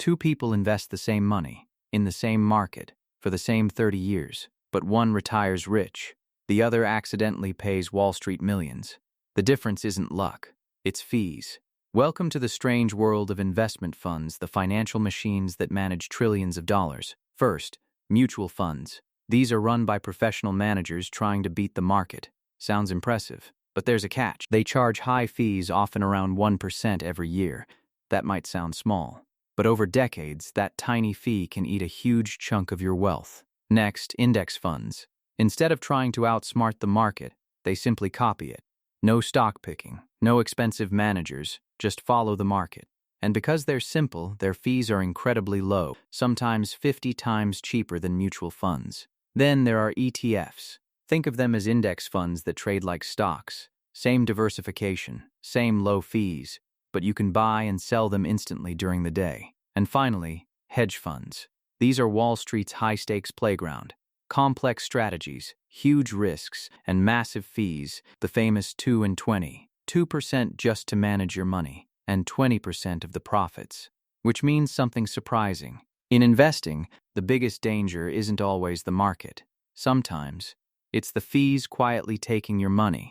Two people invest the same money, in the same market, for the same 30 years, but one retires rich. The other accidentally pays Wall Street millions. The difference isn't luck, it's fees. Welcome to the strange world of investment funds, the financial machines that manage trillions of dollars. First, mutual funds. These are run by professional managers trying to beat the market. Sounds impressive, but there's a catch. They charge high fees, often around 1% every year. That might sound small, but over decades, that tiny fee can eat a huge chunk of your wealth. Next, index funds. Instead of trying to outsmart the market, they simply copy it. No stock picking, no expensive managers, just follow the market. And because they're simple, their fees are incredibly low, sometimes 50 times cheaper than mutual funds. Then there are ETFs. Think of them as index funds that trade like stocks. Same diversification, same low fees, but you can buy and sell them instantly during the day. And finally, hedge funds. These are Wall Street's high-stakes playground. Complex strategies, huge risks, and massive fees, the famous 2 and 20. 2% just to manage your money, and 20% of the profits. Which means something surprising. In investing, the biggest danger isn't always the market. Sometimes, it's the fees quietly taking your money.